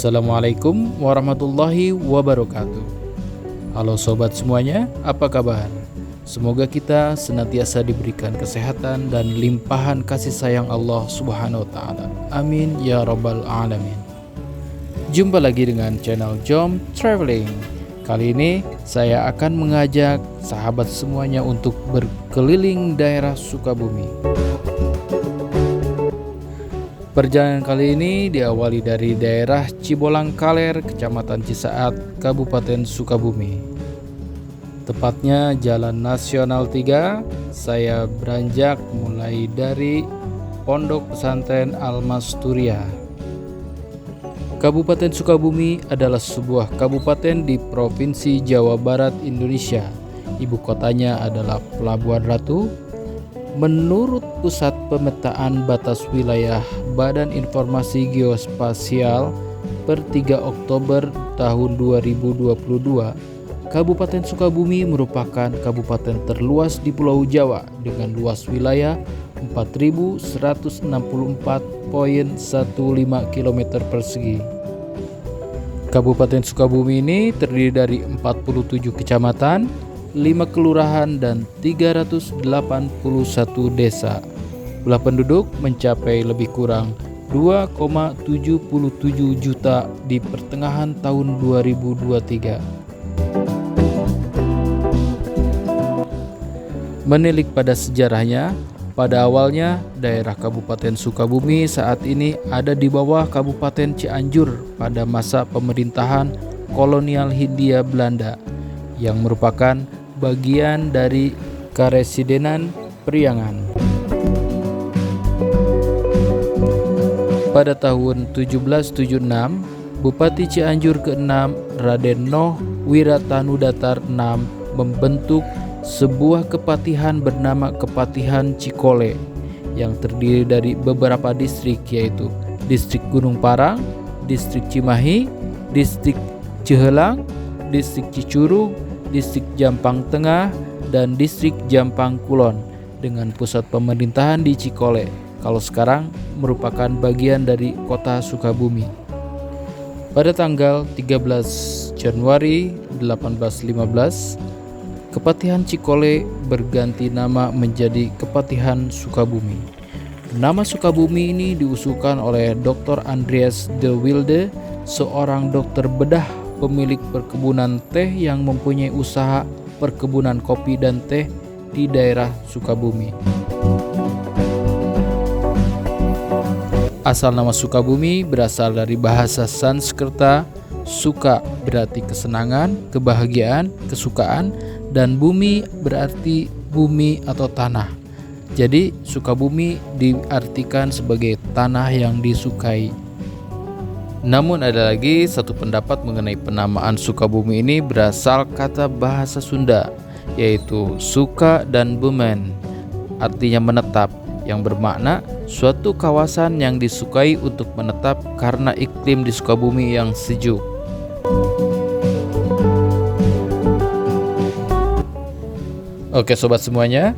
Assalamualaikum warahmatullahi wabarakatuh. Halo sobat semuanya, apa kabar? Semoga kita senantiasa diberikan kesehatan dan limpahan kasih sayang Allah Subhanahu wa taala. Amin ya rabbal alamin. Jumpa lagi dengan channel Jom Traveling. Kali ini saya akan mengajak sahabat semuanya untuk berkeliling daerah Sukabumi. Perjalanan kali ini diawali dari daerah Cibolang Kaler, Kecamatan Cisaat, Kabupaten Sukabumi. Tepatnya Jalan Nasional 3, saya beranjak mulai dari Pondok Pesantren Al-Masturia. Kabupaten Sukabumi adalah sebuah kabupaten di Provinsi Jawa Barat, Indonesia. Ibu kotanya adalah Pelabuhan Ratu. Menurut Pusat Pemetaan Batas Wilayah Badan Informasi Geospasial per 3 Oktober tahun 2022, Kabupaten Sukabumi merupakan kabupaten terluas di Pulau Jawa dengan luas wilayah 4.164,15 km persegi. Kabupaten Sukabumi ini terdiri dari 47 kecamatan, 5 kelurahan dan 381 desa. Jumlah penduduk mencapai lebih kurang 2,77 juta di pertengahan tahun 2023. Menilik pada sejarahnya, pada awalnya daerah Kabupaten Sukabumi saat ini ada di bawah Kabupaten Cianjur pada masa pemerintahan kolonial Hindia Belanda yang merupakan bagian dari Karesidenan Priangan. Pada tahun 1776, Bupati Cianjur ke-6 Raden Noh Wiratanudatar VI membentuk sebuah kepatihan bernama Kepatihan Cikole yang terdiri dari beberapa distrik, yaitu Distrik Gunung Parang, Distrik Cimahi, Distrik Cihelang, Distrik Cicurug, Distrik Jampang Tengah, dan Distrik Jampang Kulon dengan pusat pemerintahan di Cikole, kalau sekarang merupakan bagian dari kota Sukabumi. Pada tanggal 13 Januari 1815, Kepatihan Cikole berganti nama menjadi Kepatihan Sukabumi. Nama Sukabumi ini diusulkan oleh Dr. Andreas de Wilde, seorang dokter bedah pemilik perkebunan teh yang mempunyai usaha perkebunan kopi dan teh di daerah Sukabumi. Asal nama Sukabumi berasal dari bahasa Sanskerta. Suka berarti kesenangan, kebahagiaan, kesukaan, dan bumi berarti bumi atau tanah. Jadi Sukabumi diartikan sebagai tanah yang disukai. Namun ada lagi satu pendapat mengenai penamaan Sukabumi ini berasal kata bahasa Sunda, yaitu suka dan bumen, artinya menetap, yang bermakna suatu kawasan yang disukai untuk menetap karena iklim di Sukabumi yang sejuk. Oke sobat semuanya,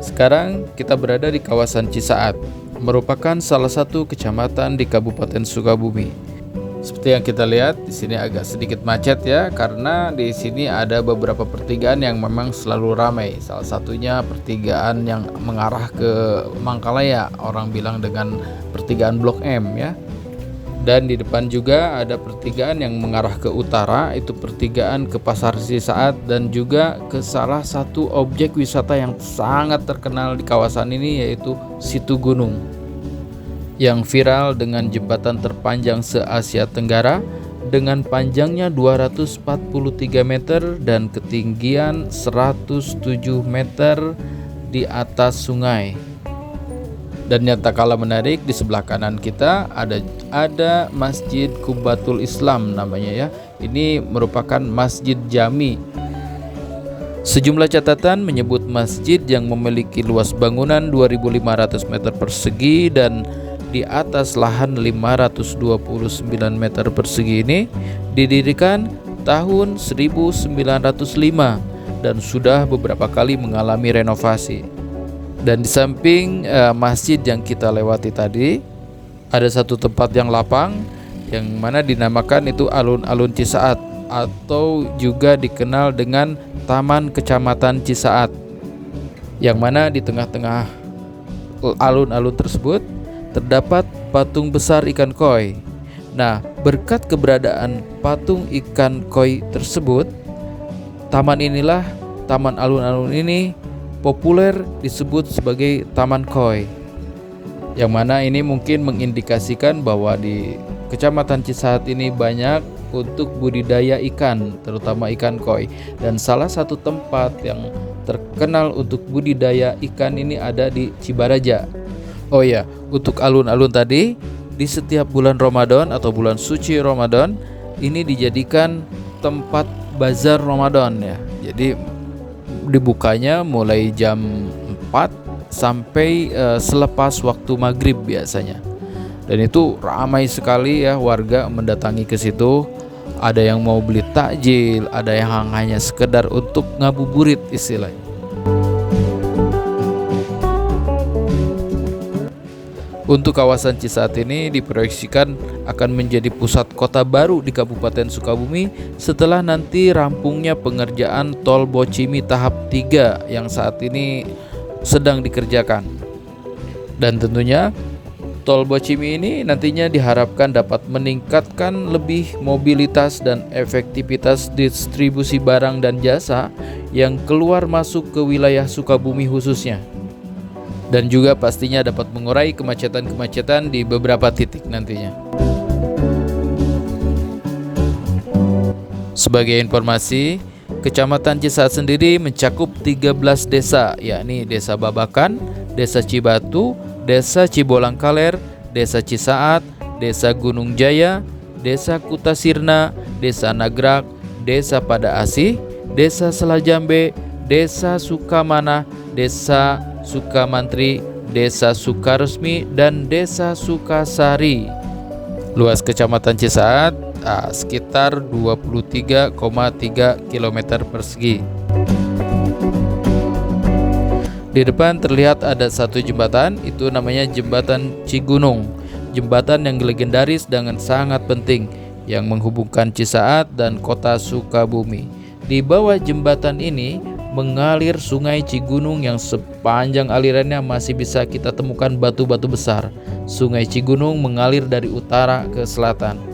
sekarang kita berada di kawasan Cisaat, merupakan salah satu kecamatan di Kabupaten Sukabumi. Seperti yang kita lihat di sini agak sedikit macet ya, karena di sini ada beberapa pertigaan yang memang selalu ramai. Salah satunya pertigaan yang mengarah ke Mangkalaya, orang bilang dengan pertigaan Blok M ya. Dan di depan juga ada pertigaan yang mengarah ke utara, itu pertigaan ke Pasar Cisaat, dan juga ke salah satu objek wisata yang sangat terkenal di kawasan ini, yaitu Situ Gunung, yang viral dengan jembatan terpanjang se-Asia Tenggara dengan panjangnya 243 meter dan ketinggian 107 meter di atas sungai. Dan yang tak kalah menarik, di sebelah kanan kita ada Masjid Kubatul Islam namanya ya. Ini merupakan masjid jami. Sejumlah catatan menyebut masjid yang memiliki luas bangunan 2.500 meter persegi dan di atas lahan 529 meter persegi ini didirikan tahun 1905 dan sudah beberapa kali mengalami renovasi. Dan di samping masjid yang kita lewati tadi ada satu tempat yang lapang yang mana dinamakan itu Alun-Alun Cisaat atau juga dikenal dengan Taman Kecamatan Cisaat, yang mana di tengah-tengah alun-alun tersebut terdapat patung besar ikan koi. Nah, berkat keberadaan patung ikan koi tersebut, taman alun-alun ini populer disebut sebagai Taman Koi, yang mana ini mungkin mengindikasikan bahwa di Kecamatan Cisaat ini banyak untuk budidaya ikan, terutama ikan koi. Dan salah satu tempat yang terkenal untuk budidaya ikan ini ada di Cibaraja. Oh ya, untuk alun-alun tadi, di setiap bulan Ramadan atau bulan suci Ramadan ini dijadikan tempat bazar Ramadan ya. Jadi dibukanya mulai jam 4 sampai selepas waktu maghrib biasanya. Dan itu ramai sekali ya warga mendatangi ke situ. Ada yang mau beli takjil, ada yang hanya sekedar untuk ngabuburit istilahnya. Untuk kawasan Cisaat ini diproyeksikan akan menjadi pusat kota baru di Kabupaten Sukabumi setelah nanti rampungnya pengerjaan Tol Bocimi tahap 3 yang saat ini sedang dikerjakan. Dan tentunya Tol Bocimi ini nantinya diharapkan dapat meningkatkan lebih mobilitas dan efektivitas distribusi barang dan jasa yang keluar masuk ke wilayah Sukabumi khususnya. Dan juga pastinya dapat mengurai kemacetan-kemacetan di beberapa titik nantinya. Sebagai informasi, Kecamatan Cisaat sendiri mencakup 13 desa, yakni Desa Babakan, Desa Cibatu, Desa Cibolangkaler, Desa Cisaat, Desa Gunung Jaya, Desa Kutasirna, Desa Nagrak, Desa Pada Asih, Desa Selajambe, Desa Sukamana, Desa Sukamantri, Desa Sukaresmi, dan Desa Sukasari. Luas Kecamatan Cisaat sekitar 23,3 km persegi. Di depan terlihat ada satu jembatan, itu namanya Jembatan Cigunung. Jembatan yang legendaris dengan sangat penting yang menghubungkan Cisaat dan kota Sukabumi. Di bawah jembatan ini mengalir Sungai Cigunung yang sepanjang alirannya masih bisa kita temukan batu-batu besar. Sungai Cigunung mengalir dari utara ke selatan.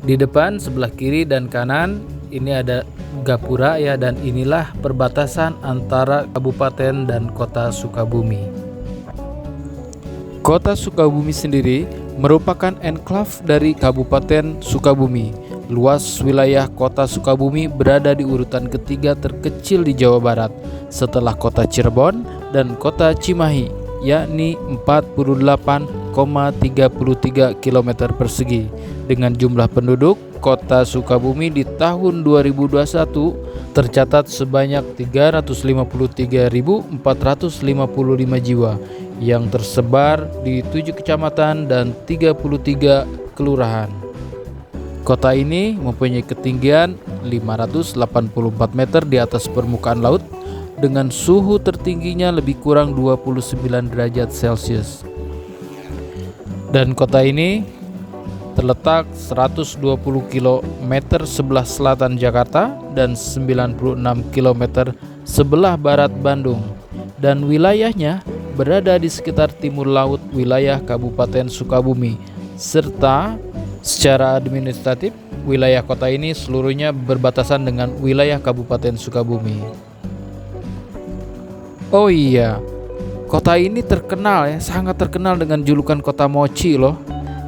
Di depan, sebelah kiri dan kanan ini ada gapura ya, dan inilah perbatasan antara kabupaten dan kota Sukabumi. Kota Sukabumi sendiri merupakan enklave dari Kabupaten Sukabumi. Luas wilayah kota Sukabumi berada di urutan ketiga terkecil di Jawa Barat setelah kota Cirebon dan kota Cimahi, yakni 48,33 km persegi. Dengan jumlah penduduk, kota Sukabumi di tahun 2021 tercatat sebanyak 353.455 jiwa yang tersebar di 7 kecamatan dan 33 kelurahan. Kota ini mempunyai ketinggian 584 meter di atas permukaan laut dengan suhu tertingginya lebih kurang 29 derajat Celcius. Dan kota ini terletak 120 km sebelah selatan Jakarta dan 96 km sebelah barat Bandung, dan wilayahnya berada di sekitar timur laut wilayah Kabupaten Sukabumi, serta secara administratif wilayah kota ini seluruhnya berbatasan dengan wilayah Kabupaten Sukabumi. Oh iya, kota ini terkenal ya, sangat terkenal dengan julukan kota mochi loh.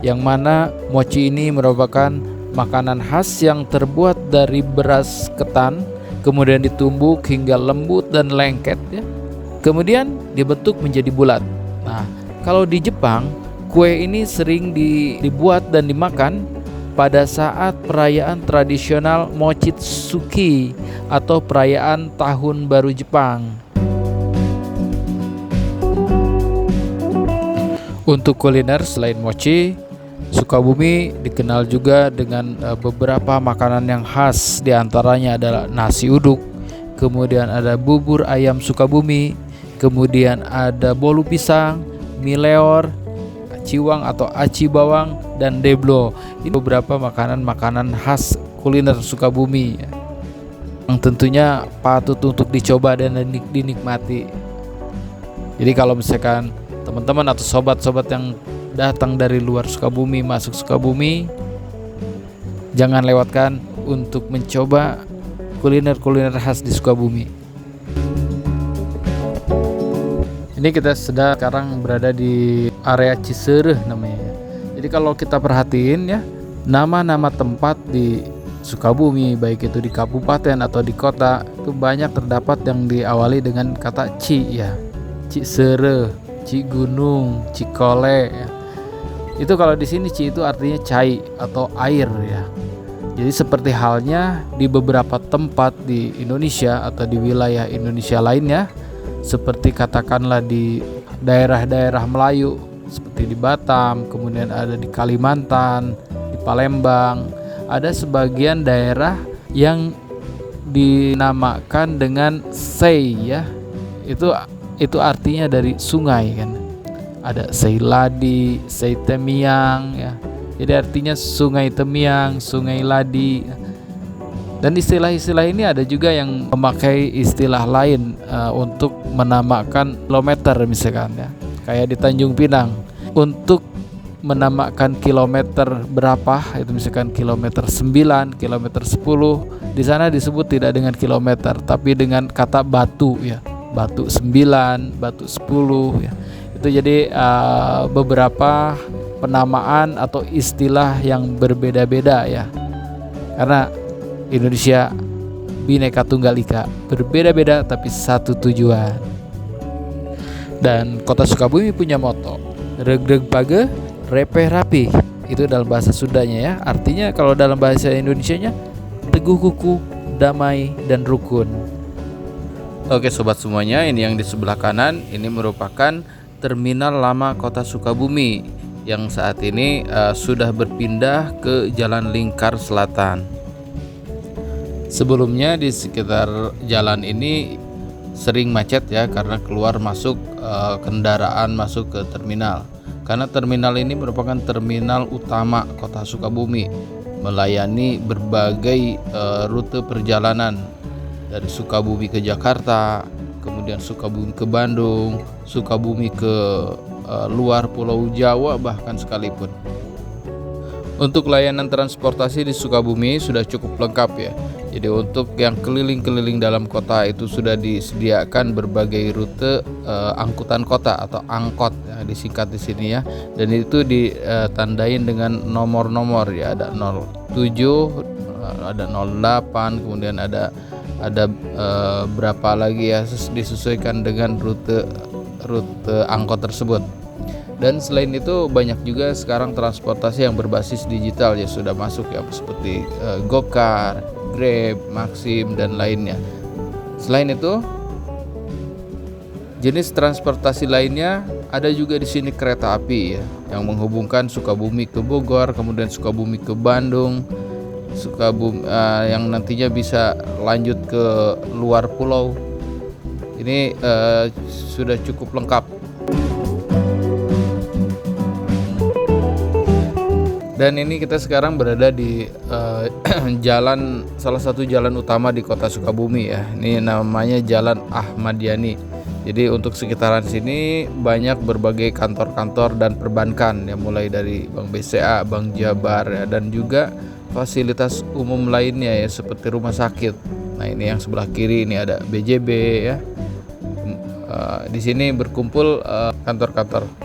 Yang mana mochi ini merupakan makanan khas yang terbuat dari beras ketan, kemudian ditumbuk hingga lembut dan lengket ya. Kemudian dibentuk menjadi bulat. Nah, kalau di Jepang, kue ini sering dibuat dan dimakan pada saat perayaan tradisional Mochitsuki atau perayaan Tahun Baru Jepang. Untuk kuliner selain mochi, Sukabumi dikenal juga dengan beberapa makanan yang khas, diantaranya adalah nasi uduk, kemudian ada bubur ayam Sukabumi, kemudian ada bolu pisang, mie leor, ciwang atau aci bawang, dan deblo. Ini beberapa makanan-makanan khas kuliner Sukabumi yang tentunya patut untuk dicoba dan dinikmati. Jadi kalau misalkan teman-teman atau sobat-sobat yang datang dari luar Sukabumi masuk Sukabumi, jangan lewatkan untuk mencoba kuliner-kuliner khas di Sukabumi. Ini kita sekarang berada di area Cisereh namanya. Jadi kalau kita perhatiin ya, nama-nama tempat di Sukabumi, baik itu di kabupaten atau di kota, itu banyak terdapat yang diawali dengan kata Ci ya. Cisereh, Cigunung, Cikole ya. Itu kalau di sini Ci itu artinya cai atau air ya. Jadi seperti halnya di beberapa tempat di Indonesia atau di wilayah Indonesia lainnya, seperti katakanlah di daerah-daerah Melayu seperti di Batam, kemudian ada di Kalimantan, di Palembang, ada sebagian daerah yang dinamakan dengan sei ya. Itu artinya dari sungai kan. Ada Seiladi, Seitemiang ya. Jadi artinya sungai Temiang, sungai Ladi. Dan istilah-istilah ini ada juga yang memakai istilah lain untuk menamakan kilometer misalkan ya. Kayak di Tanjung Pinang. Untuk menamakan kilometer berapa, itu misalkan kilometer 9, kilometer 10, di sana disebut tidak dengan kilometer, tapi dengan kata batu ya. Batu 9, batu 10 ya. Itu jadi beberapa penamaan atau istilah yang berbeda-beda ya. Karena Indonesia Bhinneka Tunggal Ika, berbeda-beda tapi satu tujuan. Dan Kota Sukabumi punya moto, Regreg Page, Repeh Rapi. Itu dalam bahasa Sundanya ya. Artinya kalau dalam bahasa Indonesianya, teguh kuku, damai dan rukun. Oke sobat semuanya, ini yang di sebelah kanan ini merupakan Terminal Lama Kota Sukabumi yang saat ini sudah berpindah ke Jalan Lingkar Selatan. Sebelumnya di sekitar jalan ini sering macet ya, karena keluar masuk kendaraan masuk ke terminal. Karena terminal ini merupakan terminal utama Kota Sukabumi, melayani berbagai rute perjalanan dari Sukabumi ke Jakarta, kemudian Sukabumi ke Bandung, Sukabumi ke luar Pulau Jawa bahkan sekalipun. Untuk layanan transportasi di Sukabumi sudah cukup lengkap ya. Jadi untuk yang keliling-keliling dalam kota itu sudah disediakan berbagai rute angkutan kota atau angkot ya, disingkat di sini ya. Dan itu ditandain dengan nomor-nomor ya, ada 07, ada 08, kemudian ada berapa lagi ya, disesuaikan dengan rute angkot tersebut. Dan selain itu banyak juga sekarang transportasi yang berbasis digital ya sudah masuk ya, seperti Gokar, Grab, Maxim dan lainnya. Selain itu jenis transportasi lainnya ada juga di sini kereta api ya, yang menghubungkan Sukabumi ke Bogor, kemudian Sukabumi ke Bandung, Sukabumi yang nantinya bisa lanjut ke luar pulau. Ini sudah cukup lengkap. Dan ini kita sekarang berada di salah satu jalan utama di Kota Sukabumi ya. Ini namanya Jalan Ahmad Yani. Jadi untuk sekitaran sini banyak berbagai kantor-kantor dan perbankan ya, mulai dari Bank BCA, Bank Jabar ya, dan juga fasilitas umum lainnya ya, seperti rumah sakit. Nah ini yang sebelah kiri ini ada BJB ya. Di sini berkumpul kantor-kantor.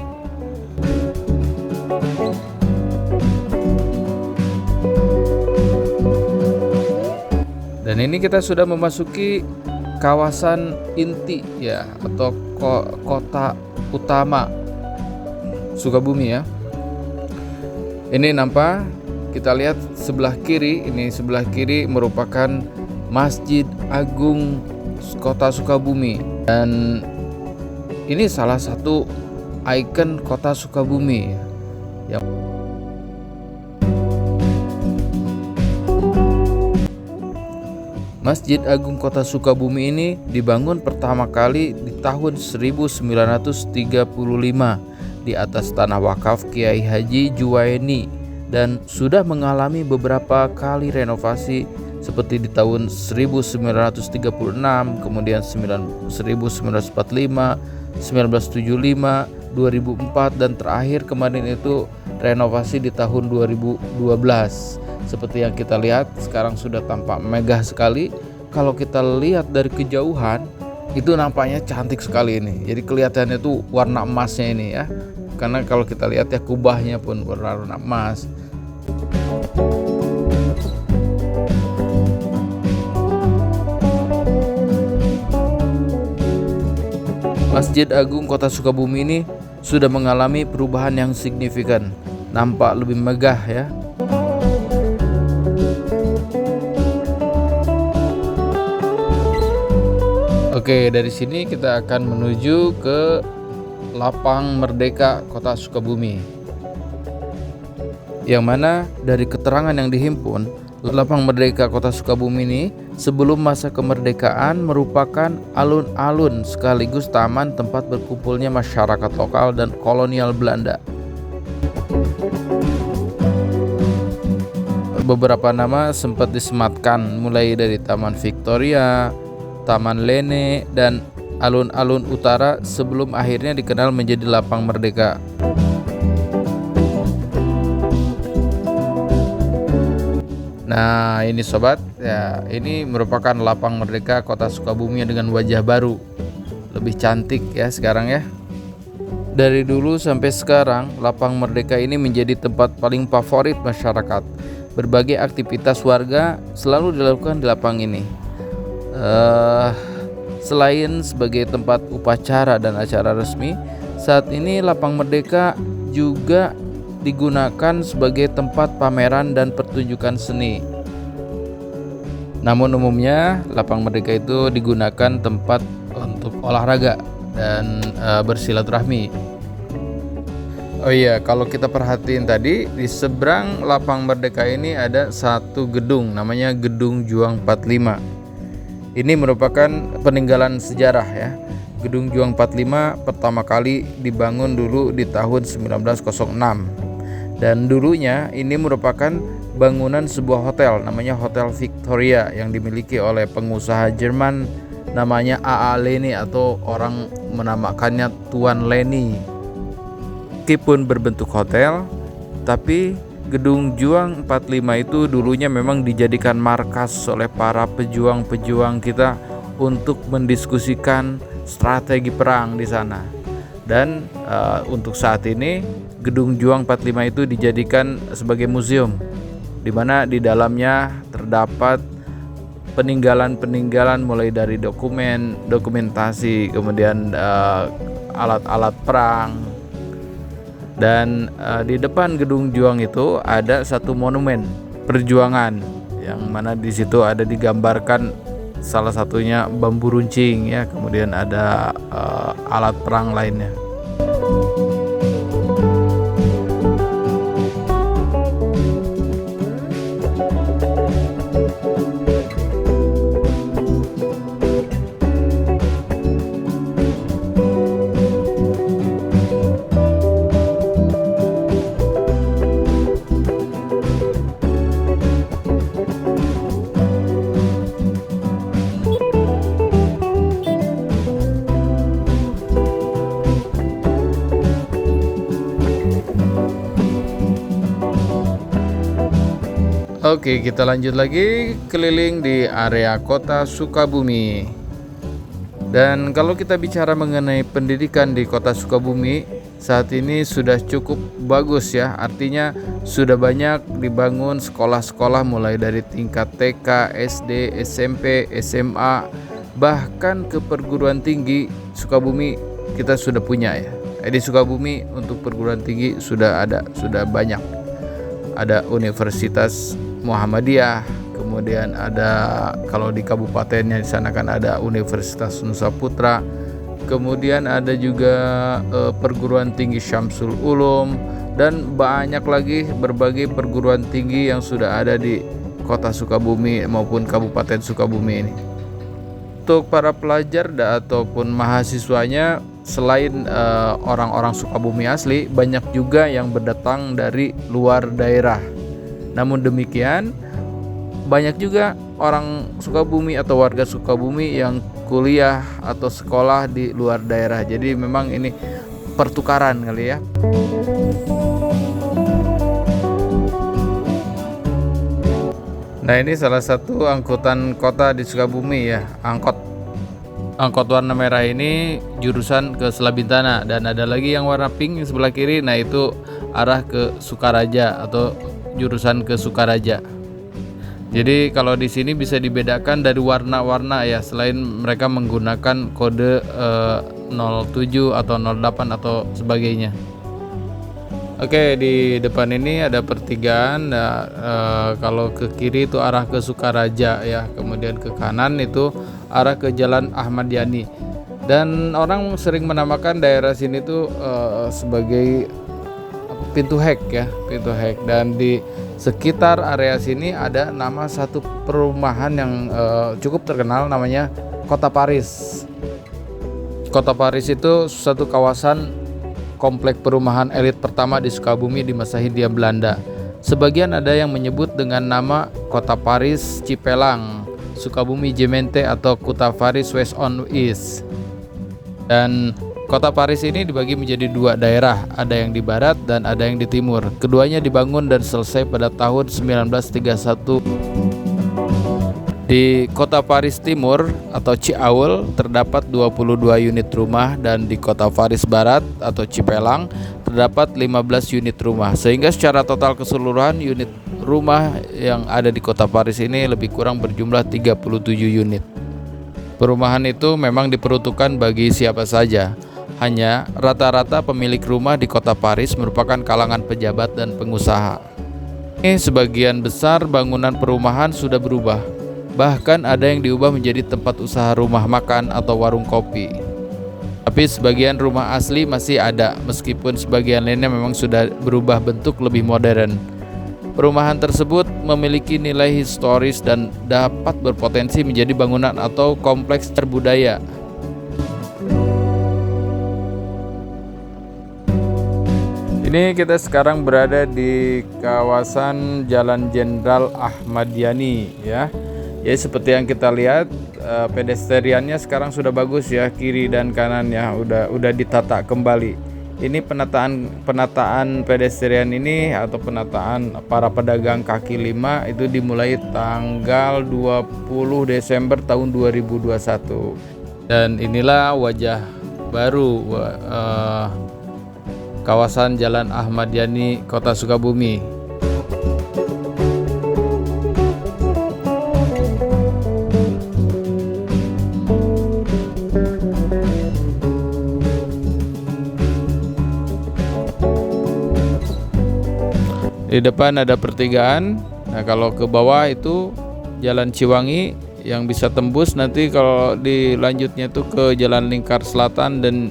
Dan ini kita sudah memasuki kawasan inti ya, atau kota utama Sukabumi ya. Ini nampak kita lihat sebelah kiri, ini sebelah kiri merupakan Masjid Agung Kota Sukabumi, dan ini salah satu ikon Kota Sukabumi yang Masjid Agung Kota Sukabumi ini dibangun pertama kali di tahun 1935 di atas tanah wakaf Kiai Haji Juwaini, dan sudah mengalami beberapa kali renovasi seperti di tahun 1936, kemudian 1945, 1975, 2004, dan terakhir kemarin itu renovasi di tahun 2012. Seperti yang kita lihat sekarang sudah tampak megah sekali. Kalau kita lihat dari kejauhan itu nampaknya cantik sekali ini. Jadi kelihatannya tuh warna emasnya ini ya. Karena kalau kita lihat ya kubahnya pun berwarna emas. Masjid Agung Kota Sukabumi ini sudah mengalami perubahan yang signifikan. Nampak lebih megah ya. Oke, dari sini kita akan menuju ke Lapang Merdeka Kota Sukabumi. Yang mana dari keterangan yang dihimpun, Lapang Merdeka Kota Sukabumi ini sebelum masa kemerdekaan merupakan alun-alun sekaligus taman tempat berkumpulnya masyarakat lokal dan kolonial Belanda. Beberapa nama sempat disematkan mulai dari Taman Victoria, Taman Lene, dan alun-alun utara sebelum akhirnya dikenal menjadi Lapang Merdeka. Nah ini sobat, ya ini merupakan Lapang Merdeka Kota Sukabumi dengan wajah baru, lebih cantik ya sekarang ya. Dari dulu sampai sekarang, Lapang Merdeka ini menjadi tempat paling favorit masyarakat. Berbagai aktivitas warga selalu dilakukan di lapang ini. Selain sebagai tempat upacara dan acara resmi, saat ini Lapang Merdeka juga digunakan sebagai tempat pameran dan pertunjukan seni. Namun umumnya Lapang Merdeka itu digunakan tempat untuk olahraga dan bersilaturahmi. Oh iya, kalau kita perhatiin tadi di seberang Lapang Merdeka ini ada satu gedung namanya Gedung Juang 45. Ini merupakan peninggalan sejarah ya. Gedung Juang 45 pertama kali dibangun dulu di tahun 1906. Dan dulunya ini merupakan bangunan sebuah hotel namanya Hotel Victoria yang dimiliki oleh pengusaha Jerman namanya A.A. Leni, atau orang menamakannya Tuan Leni. Meskipun berbentuk hotel, tapi Gedung Juang 45 itu dulunya memang dijadikan markas oleh para pejuang-pejuang kita untuk mendiskusikan strategi perang di sana. Dan untuk saat ini Gedung Juang 45 itu dijadikan sebagai museum, di mana di dalamnya terdapat peninggalan-peninggalan mulai dari dokumentasi, kemudian alat-alat perang. Dan di depan Gedung Juang itu ada satu monumen perjuangan, yang mana di situ ada digambarkan salah satunya bambu runcing ya, kemudian ada alat perang lainnya. Oke, kita lanjut lagi keliling di area Kota Sukabumi. Dan kalau kita bicara mengenai pendidikan di Kota Sukabumi, saat ini sudah cukup bagus ya. Artinya sudah banyak dibangun sekolah-sekolah mulai dari tingkat TK, SD, SMP, SMA, bahkan ke perguruan tinggi Sukabumi kita sudah punya ya. Di Sukabumi untuk perguruan tinggi sudah ada, sudah banyak. ada Universitas Muhammadiyah, kemudian ada kalau di kabupatennya di sana kan ada Universitas Nusa Putra, kemudian ada juga perguruan tinggi Syamsul Ulum, dan banyak lagi berbagai perguruan tinggi yang sudah ada di kota Sukabumi maupun Kabupaten Sukabumi ini. Untuk para pelajar ataupun mahasiswanya, selain orang-orang Sukabumi asli, banyak juga yang berdatang dari luar daerah. Namun demikian, banyak juga orang Sukabumi atau warga Sukabumi yang kuliah atau sekolah di luar daerah. Jadi memang ini pertukaran kali ya. Nah, ini salah satu angkutan kota di Sukabumi ya, angkot warna merah ini jurusan ke Selabintana, dan ada lagi yang warna pink di sebelah kiri. Nah, itu arah ke Sukaraja atau jurusan ke Sukaraja. Jadi kalau di sini bisa dibedakan dari warna-warna ya, selain mereka menggunakan kode 07 atau 08 atau sebagainya. Oke, di depan ini ada pertigaan. Kalau ke kiri itu arah ke Sukaraja ya, kemudian ke kanan itu arah ke Jalan Ahmad Yani. Dan orang sering menamakan daerah sini tuh sebagai pintu hek ya, pintu hek. Dan di sekitar area sini ada nama satu perumahan yang cukup terkenal, namanya Kota Paris. Kota Paris itu satu kawasan komplek perumahan elit pertama di Sukabumi di masa Hindia Belanda. Sebagian ada yang menyebut dengan nama Kota Paris Cipelang, Sukabumi Jemente atau Kota Paris West on East. Dan Kota Paris ini dibagi menjadi dua daerah, ada yang di barat dan ada yang di timur. Keduanya dibangun dan selesai pada tahun 1931. Di Kota Paris Timur atau Ciaul terdapat 22 unit rumah, dan di Kota Paris Barat atau Cipelang terdapat 15 unit rumah. Sehingga secara total keseluruhan unit rumah yang ada di Kota Paris ini lebih kurang berjumlah 37 unit. Perumahan itu memang diperuntukkan bagi siapa saja. Hanya rata-rata pemilik rumah di Kota Paris merupakan kalangan pejabat dan pengusaha. Sebagian besar bangunan perumahan sudah berubah. Bahkan ada yang diubah menjadi tempat usaha rumah makan atau warung kopi. Tapi sebagian rumah asli masih ada, meskipun sebagian lainnya memang sudah berubah bentuk lebih modern. Perumahan tersebut memiliki nilai historis dan dapat berpotensi menjadi bangunan atau kompleks berbudaya. Ini kita sekarang berada di kawasan Jalan Jenderal Ahmad Yani ya. Ya, seperti yang kita lihat, pedestriannya sekarang sudah bagus ya, kiri dan kanan ya, udah ditata kembali. Ini penataan pedestrian ini atau penataan para pedagang kaki lima itu dimulai tanggal 20 Desember tahun 2021. Dan inilah wajah baru kawasan Jalan Ahmad Yani, Kota Sukabumi. Di depan ada pertigaan. Nah, kalau ke bawah itu Jalan Ciwangi yang bisa tembus nanti kalau dilanjutnya itu ke Jalan Lingkar Selatan dan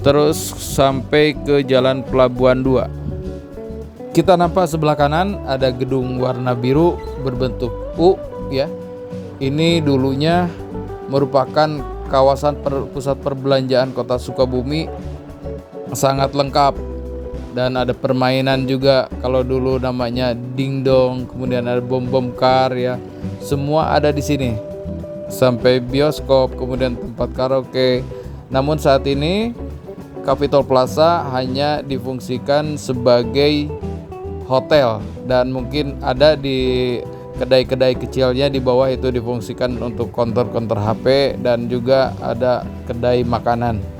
terus sampai ke Jalan Pelabuhan 2. Kita nampak sebelah kanan ada gedung warna biru berbentuk U ya. Ini dulunya merupakan kawasan pusat perbelanjaan Kota Sukabumi, sangat lengkap. Dan ada permainan juga, kalau dulu namanya dingdong, kemudian ada bom kar ya. Semua ada di sini. Sampai bioskop, kemudian tempat karaoke. Namun saat ini Capitol Plaza hanya difungsikan sebagai hotel, dan mungkin ada di kedai-kedai kecilnya di bawah itu difungsikan untuk konter-konter HP, dan juga ada kedai makanan.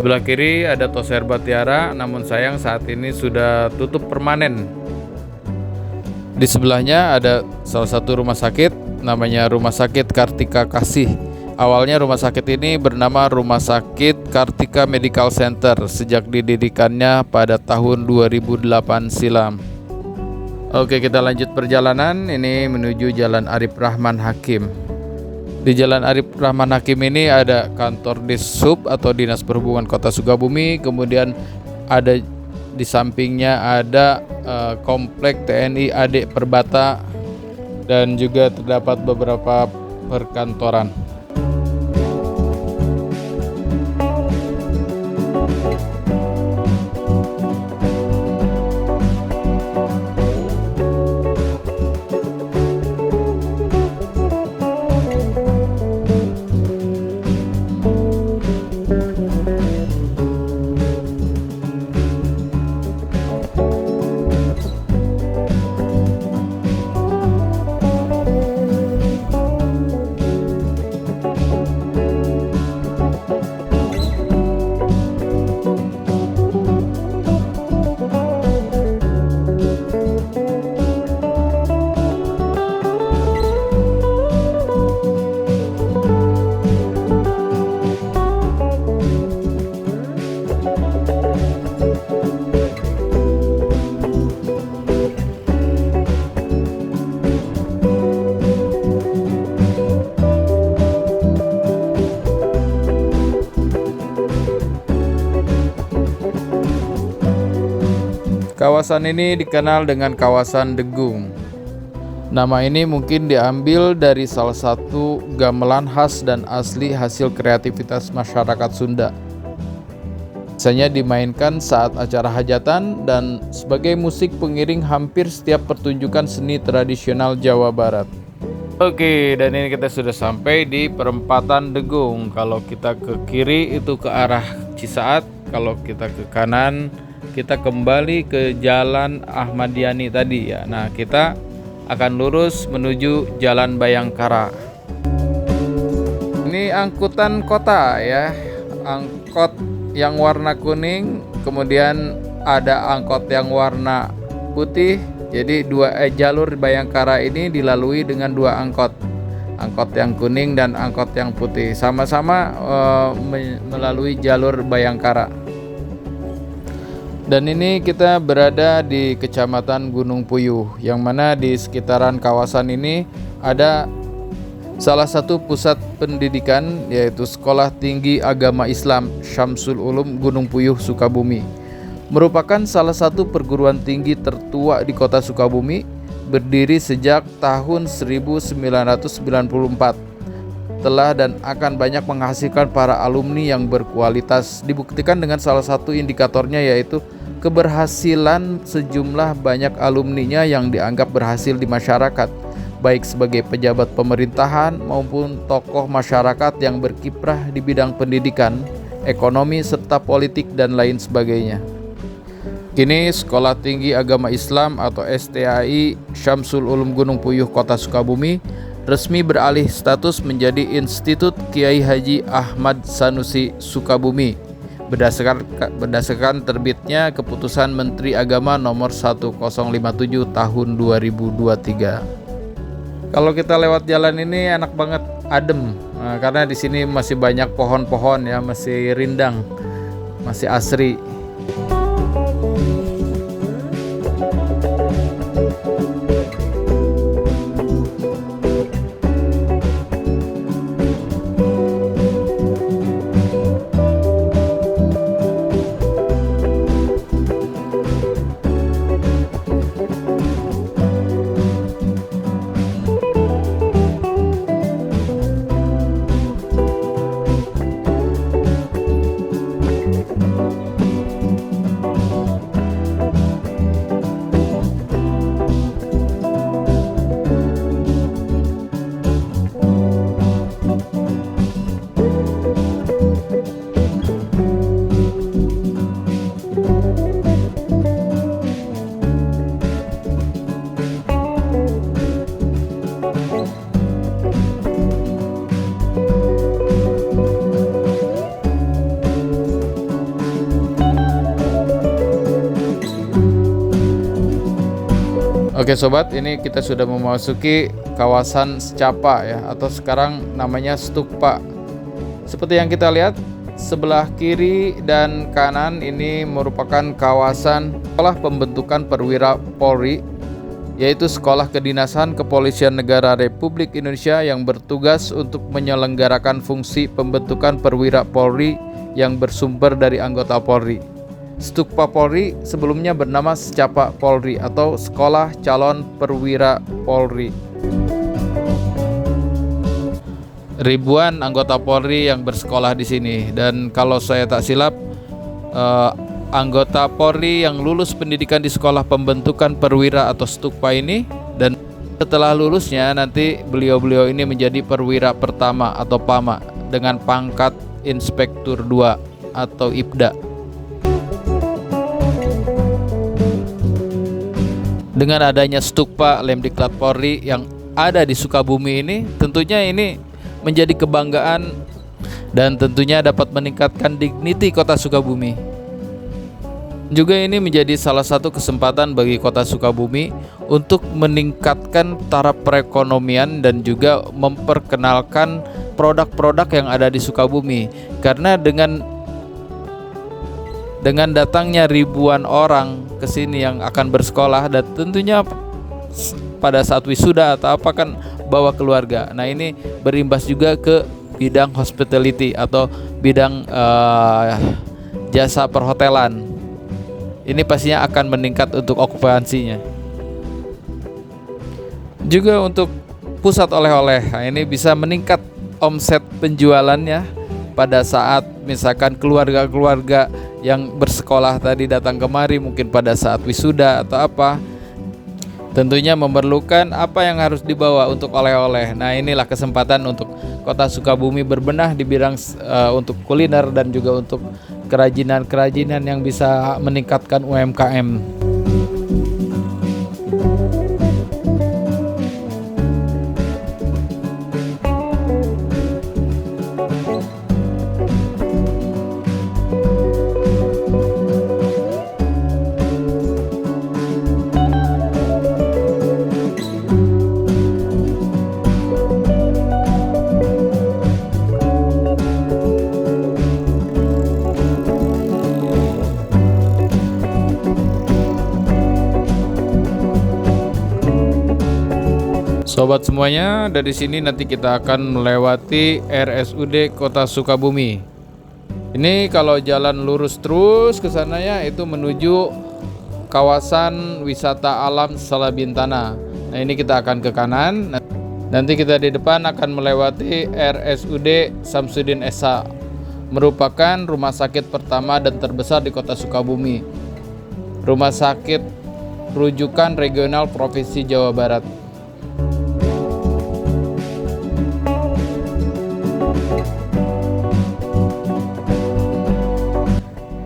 sebelah kiri ada Toserba Tiara, namun sayang saat ini sudah tutup permanen. Di sebelahnya ada salah satu rumah sakit, namanya Rumah Sakit Kartika Kasih. Awalnya rumah sakit ini bernama Rumah Sakit Kartika Medical Center sejak didirikannya pada tahun 2008 silam. Oke, kita lanjut perjalanan. Ini menuju Jalan Arif Rahman Hakim. Di Jalan Arif Rahman Hakim ini ada kantor Dishub atau Dinas Perhubungan Kota Sukabumi. Kemudian ada di sampingnya ada komplek TNI AD Perbata dan juga terdapat beberapa perkantoran. Kawasan ini dikenal dengan kawasan Degung. Nama ini mungkin diambil dari salah satu gamelan khas dan asli hasil kreativitas masyarakat Sunda. Biasanya dimainkan saat acara hajatan dan sebagai musik pengiring hampir setiap pertunjukan seni tradisional Jawa Barat. Oke, dan ini kita sudah sampai di perempatan Degung. Kalau kita ke kiri itu ke arah Cisaat, kalau kita ke kanan kita kembali ke Jalan Ahmad Yani tadi ya. Nah, kita akan lurus menuju Jalan Bayangkara. Ini angkutan kota ya. Angkot yang warna kuning, kemudian ada angkot yang warna putih. Jadi jalur Bayangkara ini dilalui dengan dua angkot. Angkot yang kuning dan angkot yang putih sama-sama melalui jalur Bayangkara. Dan ini kita berada di Kecamatan Gunung Puyuh, yang mana di sekitaran kawasan ini ada salah satu pusat pendidikan, yaitu Sekolah Tinggi Agama Islam Syamsul Ulum Gunung Puyuh, Sukabumi. Merupakan salah satu perguruan tinggi tertua di kota Sukabumi, berdiri sejak tahun 1994. Telah dan akan banyak menghasilkan para alumni yang berkualitas, dibuktikan dengan salah satu indikatornya yaitu keberhasilan sejumlah banyak alumninya yang dianggap berhasil di masyarakat, baik sebagai pejabat pemerintahan maupun tokoh masyarakat yang berkiprah di bidang pendidikan, ekonomi, serta politik dan lain sebagainya. Kini Sekolah Tinggi Agama Islam atau STAI Syamsul Ulum Gunung Puyuh Kota Sukabumi resmi beralih status menjadi Institut Kiai Haji Ahmad Sanusi Sukabumi berdasarkan terbitnya Keputusan Menteri Agama Nomor 1057 Tahun 2023. Kalau kita lewat jalan ini enak banget, adem, karena di sini masih banyak pohon-pohon ya, masih rindang, masih asri. Oke sobat, ini kita sudah memasuki kawasan Secapa ya, atau sekarang namanya Stukpa. Seperti yang kita lihat, sebelah kiri dan kanan ini merupakan kawasan sekolah pembentukan perwira Polri, yaitu Sekolah Kedinasan Kepolisian Negara Republik Indonesia yang bertugas untuk menyelenggarakan fungsi pembentukan perwira Polri yang bersumber dari anggota Polri. Stukpa Polri sebelumnya bernama Secapa Polri atau Sekolah Calon Perwira Polri. Ribuan anggota Polri yang bersekolah di sini, dan kalau saya tak silap anggota Polri yang lulus pendidikan di Sekolah Pembentukan Perwira atau Stukpa ini, dan setelah lulusnya nanti beliau-beliau ini menjadi perwira pertama atau PAMA dengan pangkat Inspektur 2 atau IPDA. Dengan adanya Stukpa Lemdiklat Polri yang ada di Sukabumi ini, tentunya ini menjadi kebanggaan dan tentunya dapat meningkatkan dignity kota Sukabumi. Juga ini menjadi salah satu kesempatan bagi kota Sukabumi untuk meningkatkan taraf perekonomian dan juga memperkenalkan produk-produk yang ada di Sukabumi. Karena dengan datangnya ribuan orang ke sini yang akan bersekolah, dan tentunya pada saat wisuda atau apa kan bawa keluarga. Nah, ini berimbas juga ke bidang hospitality atau bidang jasa perhotelan. Ini pastinya akan meningkat untuk okupansinya. Juga untuk pusat oleh-oleh, nah ini bisa meningkat omset penjualannya pada saat misalkan keluarga-keluarga yang bersekolah tadi datang kemari mungkin pada saat wisuda atau apa, tentunya memerlukan apa yang harus dibawa untuk oleh-oleh. Nah, inilah kesempatan untuk kota Sukabumi berbenah di bidang untuk kuliner dan juga untuk kerajinan-kerajinan yang bisa meningkatkan UMKM. Sobat semuanya, dari sini nanti kita akan melewati RSUD Kota Sukabumi. Ini kalau jalan lurus terus ke sananya itu menuju kawasan wisata alam Salabintana. Nah, ini kita akan ke kanan. Nanti kita di depan akan melewati RSUD Samsudin Esa, merupakan rumah sakit pertama dan terbesar di Kota Sukabumi. Rumah sakit rujukan regional Provinsi Jawa Barat.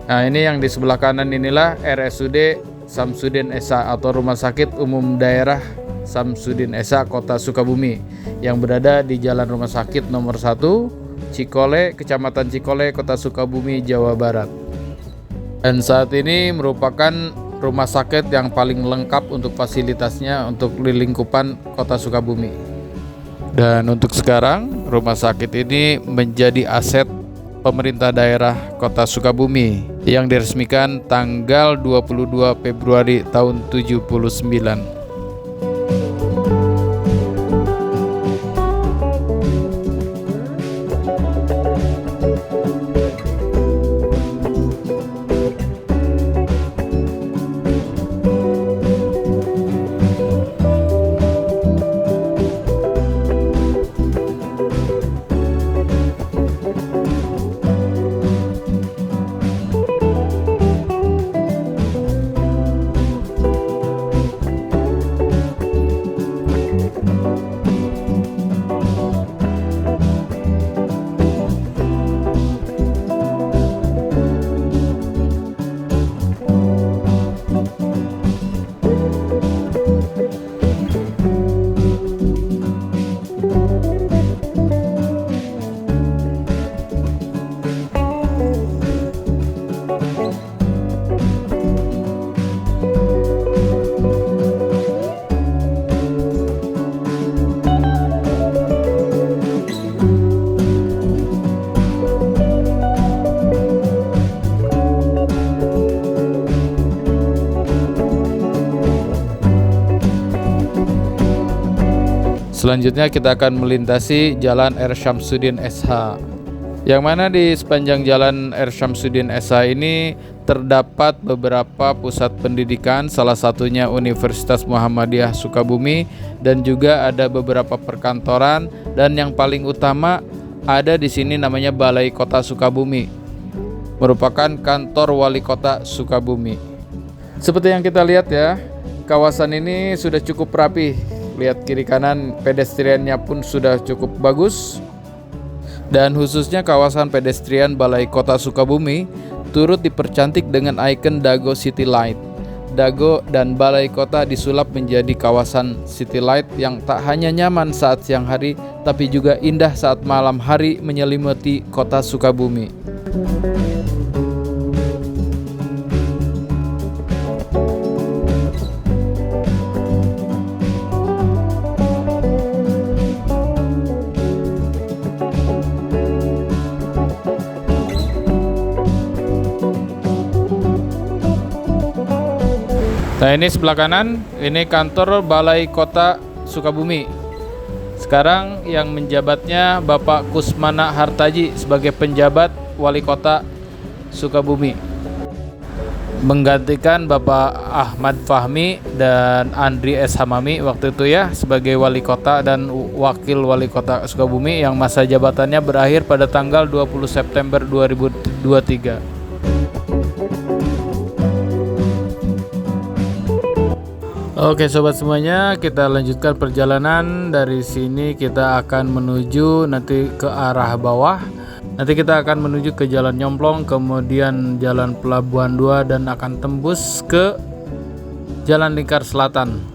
Nah, ini yang di sebelah kanan inilah RSUD Samsudin Esa atau Rumah Sakit Umum Daerah Samsudin Esa Kota Sukabumi yang berada di Jalan Rumah Sakit nomor 1 Cikole, Kecamatan Cikole, Kota Sukabumi, Jawa Barat. Dan saat ini merupakan rumah sakit yang paling lengkap untuk fasilitasnya untuk di lingkupan Kota Sukabumi. Dan untuk sekarang rumah sakit ini menjadi aset pemerintah daerah Kota Sukabumi yang diresmikan tanggal 22 Februari tahun 79. Selanjutnya kita akan melintasi Jalan R. Syamsuddin SH, yang mana di sepanjang Jalan R. Syamsuddin SH ini terdapat beberapa pusat pendidikan, salah satunya Universitas Muhammadiyah Sukabumi, dan juga ada beberapa perkantoran, dan yang paling utama ada di sini namanya Balai Kota Sukabumi, merupakan kantor Wali Kota Sukabumi. Seperti yang kita lihat ya, kawasan ini sudah cukup rapi. Lihat kiri kanan, pedestriannya pun sudah cukup bagus. Dan khususnya kawasan pedestrian Balai Kota Sukabumi turut dipercantik dengan ikon Dago City Light. Dago dan Balai Kota disulap menjadi kawasan City Light yang tak hanya nyaman saat siang hari, tapi juga indah saat malam hari menyelimuti kota Sukabumi. Nah, ini sebelah kanan, ini kantor Balai Kota Sukabumi. Sekarang yang menjabatnya Bapak Kusmana Hartaji sebagai penjabat Wali Kota Sukabumi, menggantikan Bapak Ahmad Fahmi dan Andri S. Hamami waktu itu ya sebagai Wali Kota dan Wakil Wali Kota Sukabumi, yang masa jabatannya berakhir pada tanggal 20 September 2023. Oke sobat semuanya, kita lanjutkan perjalanan. Dari sini kita akan menuju nanti ke arah bawah. Nanti kita akan menuju ke Jalan Nyomplong, kemudian Jalan Pelabuhan 2, dan akan tembus ke Jalan Lingkar Selatan.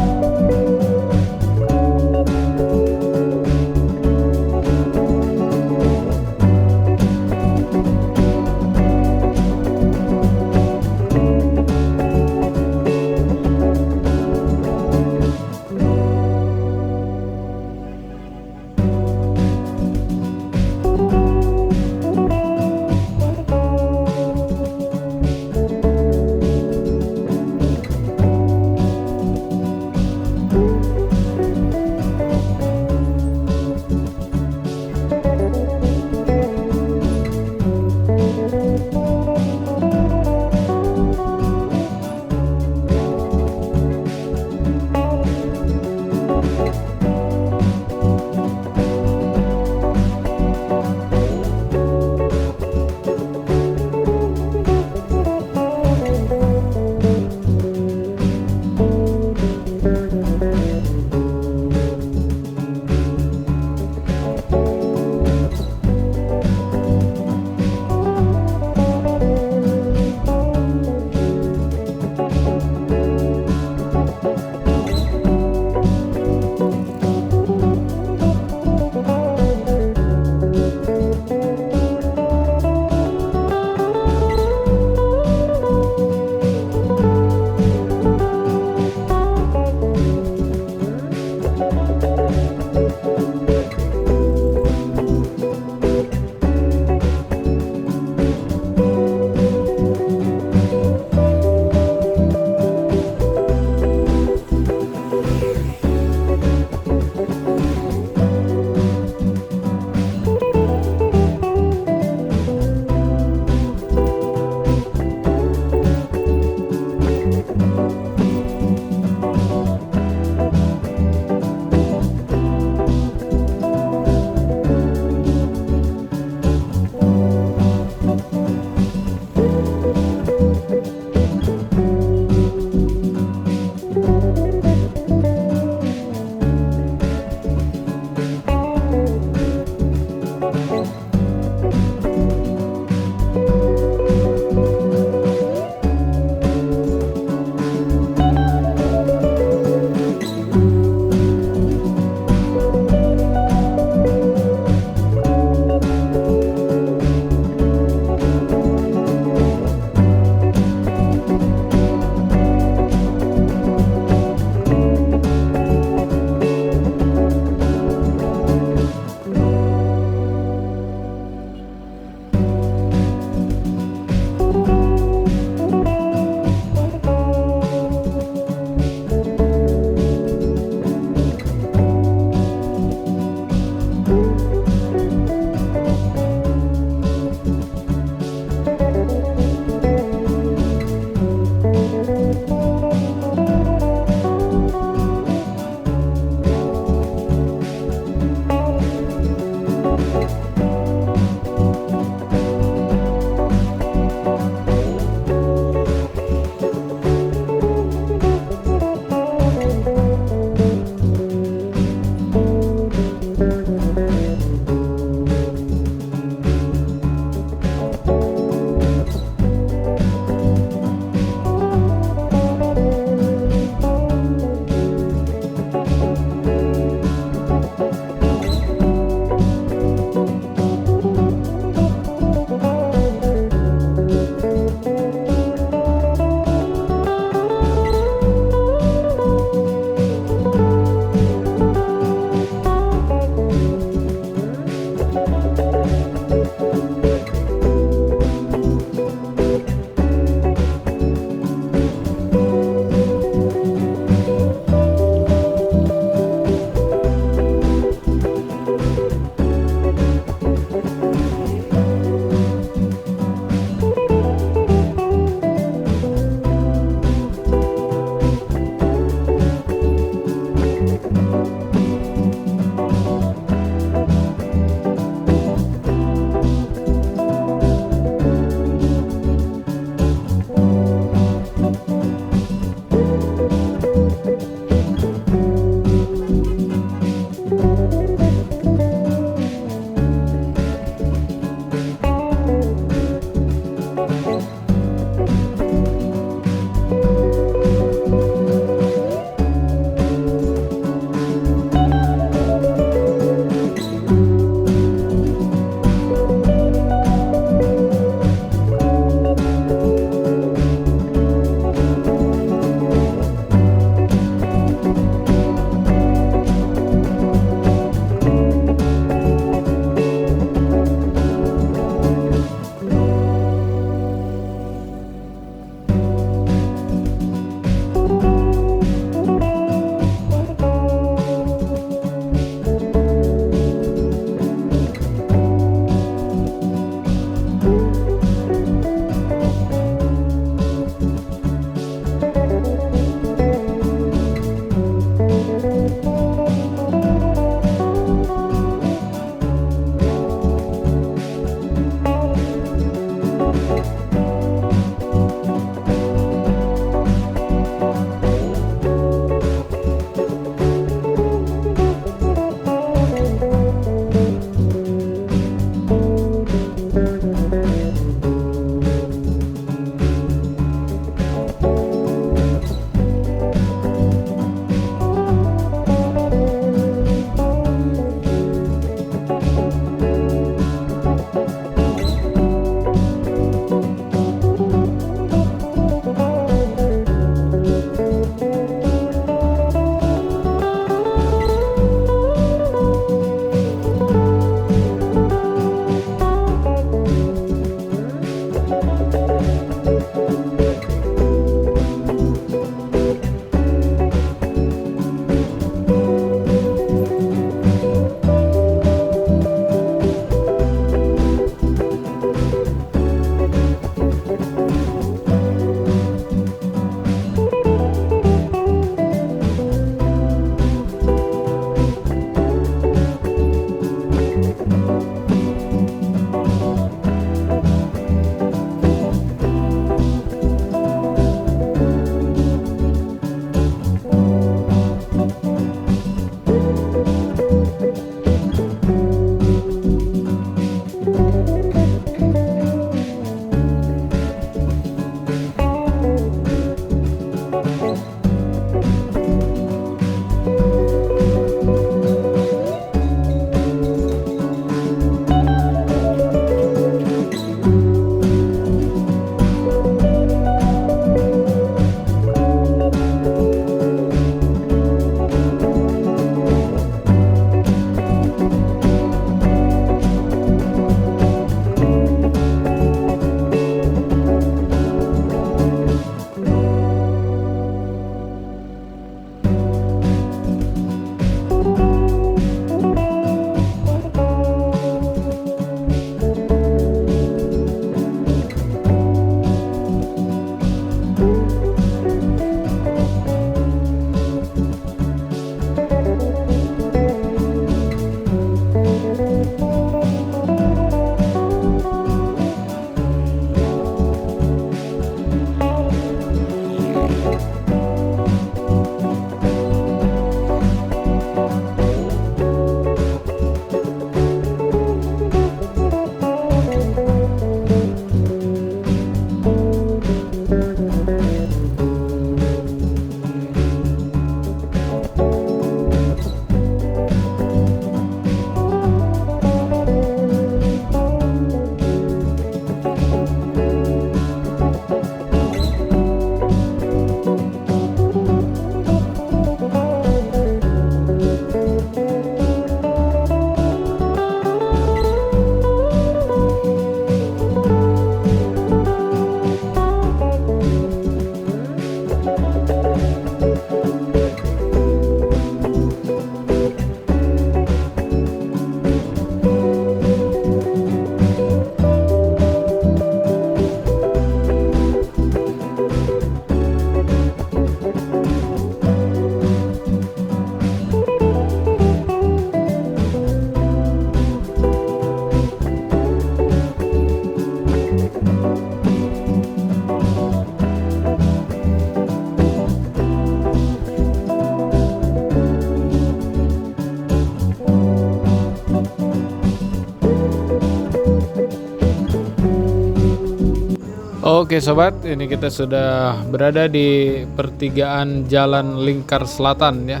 Oke sobat, ini kita sudah berada di pertigaan Jalan Lingkar Selatan ya.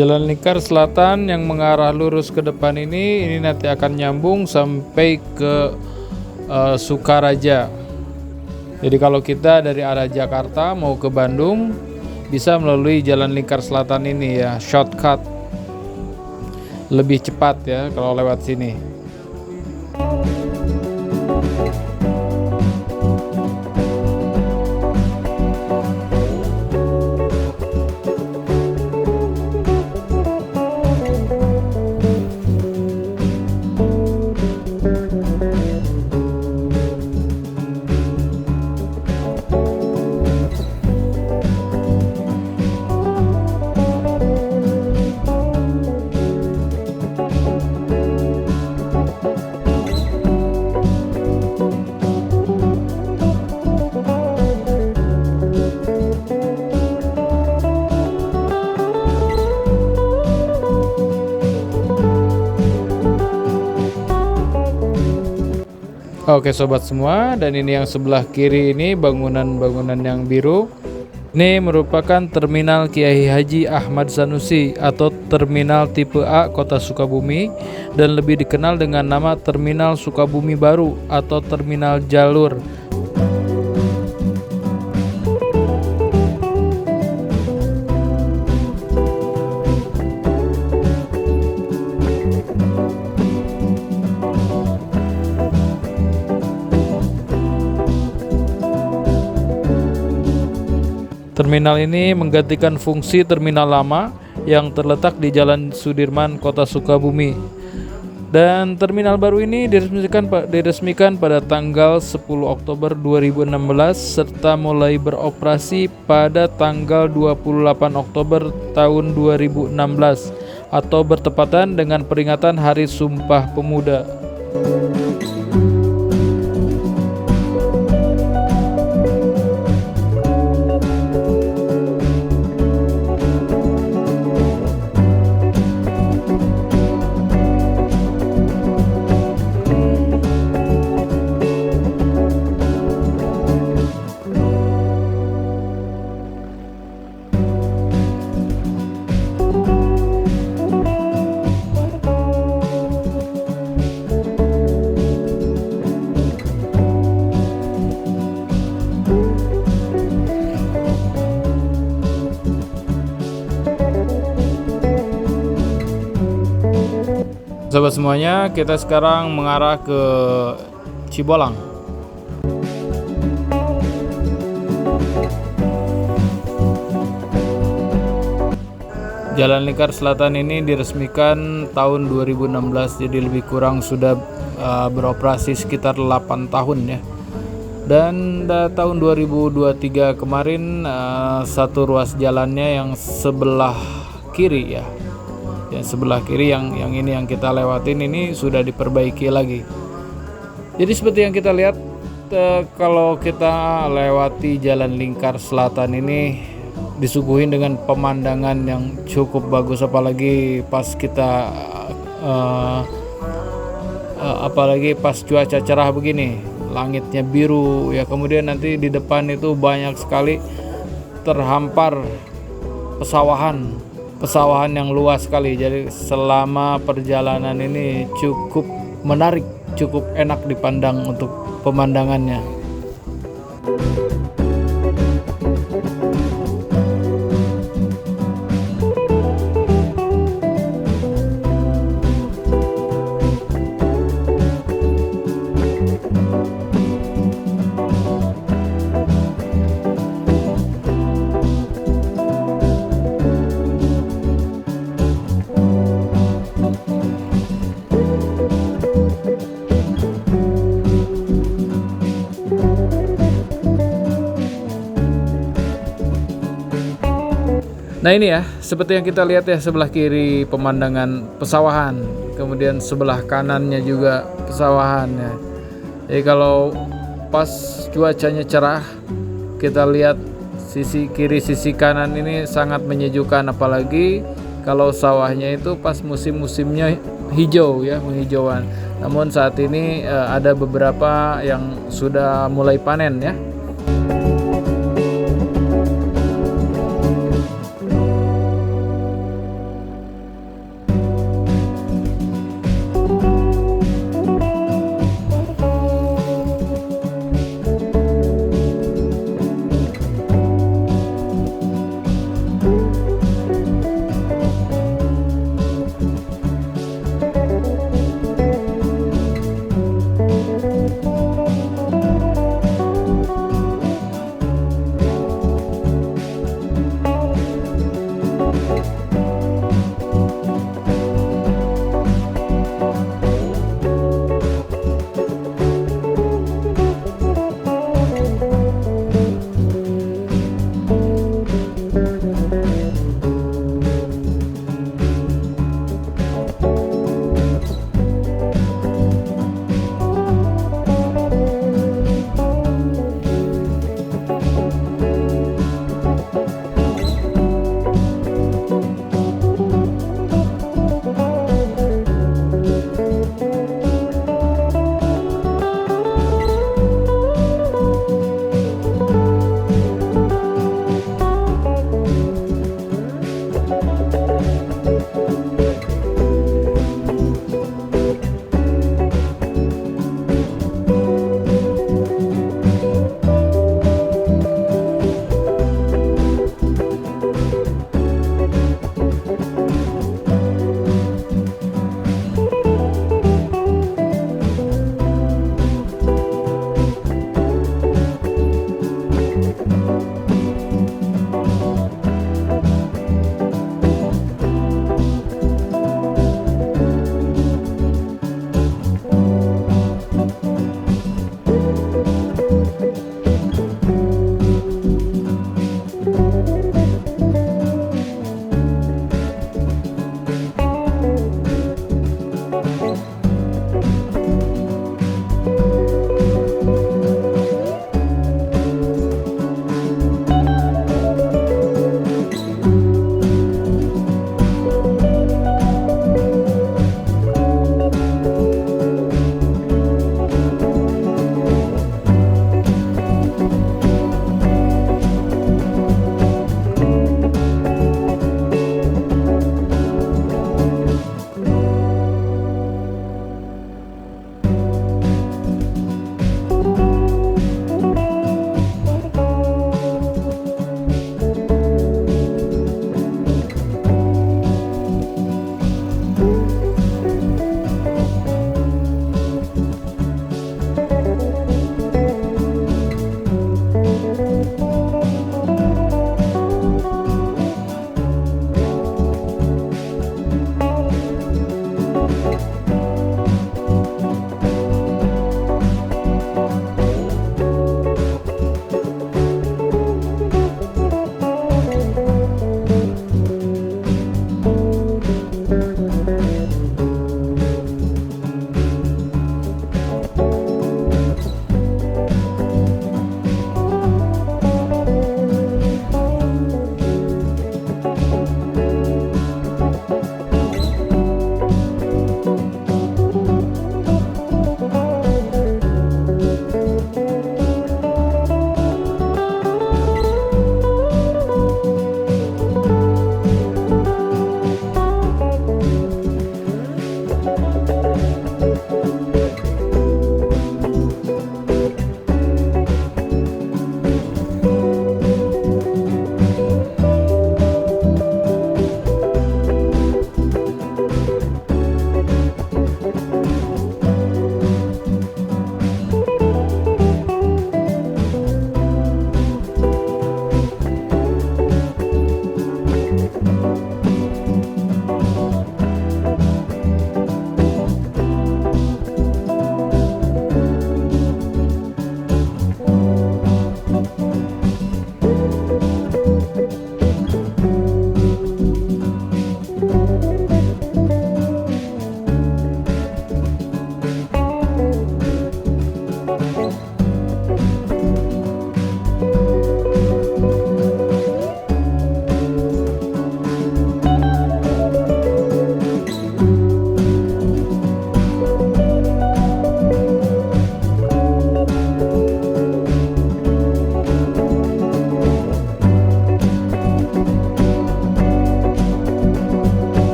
Jalan Lingkar Selatan yang mengarah lurus ke depan ini nanti akan nyambung sampai ke Sukaraja. Jadi kalau kita dari arah Jakarta mau ke Bandung bisa melalui Jalan Lingkar Selatan ini ya, shortcut. Lebih cepat ya kalau lewat sini. Oke sobat semua, dan ini yang sebelah kiri ini bangunan-bangunan yang biru. Ini merupakan Terminal Kiai Haji Ahmad Sanusi atau Terminal Tipe A Kota Sukabumi, dan lebih dikenal dengan nama Terminal Sukabumi Baru atau Terminal Jalur. Terminal ini menggantikan fungsi terminal lama yang terletak di Jalan Sudirman, Kota Sukabumi. Dan terminal baru ini diresmikan pada tanggal 10 Oktober 2016 serta mulai beroperasi pada tanggal 28 Oktober tahun 2016 atau bertepatan dengan peringatan Hari Sumpah Pemuda. Sobat semuanya, kita sekarang mengarah ke Cibolang. Jalan Lingkar Selatan ini diresmikan tahun 2016, jadi lebih kurang sudah beroperasi sekitar 8 tahun ya. Dan tahun 2023 kemarin satu ruas jalannya yang sebelah kiri ya. Yang sebelah kiri yang ini yang kita lewatin ini sudah diperbaiki lagi. Jadi seperti yang kita lihat kalau kita lewati Jalan Lingkar Selatan ini disuguhin dengan pemandangan yang cukup bagus, apalagi pas kita apalagi pas cuaca cerah begini, langitnya biru ya, kemudian nanti di depan itu banyak sekali terhampar pesawahan yang luas sekali. Jadi selama perjalanan ini cukup menarik, cukup enak dipandang untuk pemandangannya. Nah ini ya, seperti yang kita lihat ya, sebelah kiri pemandangan pesawahan, kemudian sebelah kanannya juga pesawahan ya. Jadi kalau pas cuacanya cerah, kita lihat sisi kiri sisi kanan ini sangat menyejukkan, apalagi kalau sawahnya itu pas musim-musimnya hijau ya, menghijauan. Namun saat ini ada beberapa yang sudah mulai panen ya.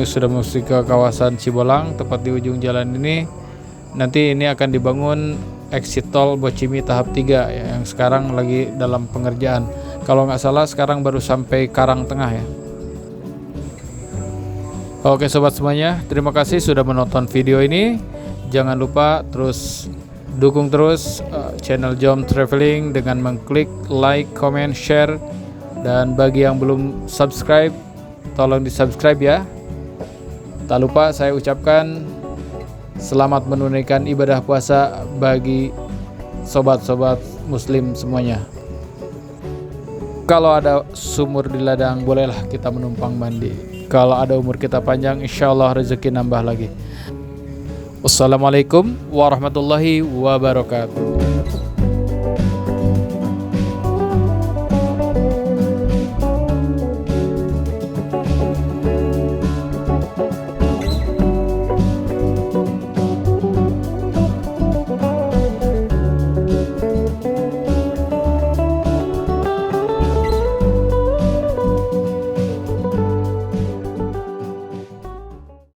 ini sudah masuk ke kawasan Cibolang, tepat di ujung jalan ini. Nanti ini akan dibangun exit tol Bocimi tahap 3 ya, yang sekarang lagi dalam pengerjaan. Kalau nggak salah sekarang baru sampai Karang Tengah ya. Oke sobat semuanya, terima kasih sudah menonton video ini. Jangan lupa terus dukung terus channel Jom Traveling dengan mengklik like, comment, share. Dan bagi yang belum subscribe, tolong di subscribe ya. Tak lupa saya ucapkan selamat menunaikan ibadah puasa bagi sobat-sobat muslim semuanya. Kalau ada sumur di ladang, bolehlah kita menumpang mandi. Kalau ada umur kita panjang, insya Allah rezeki nambah lagi. Wassalamualaikum warahmatullahi wabarakatuh.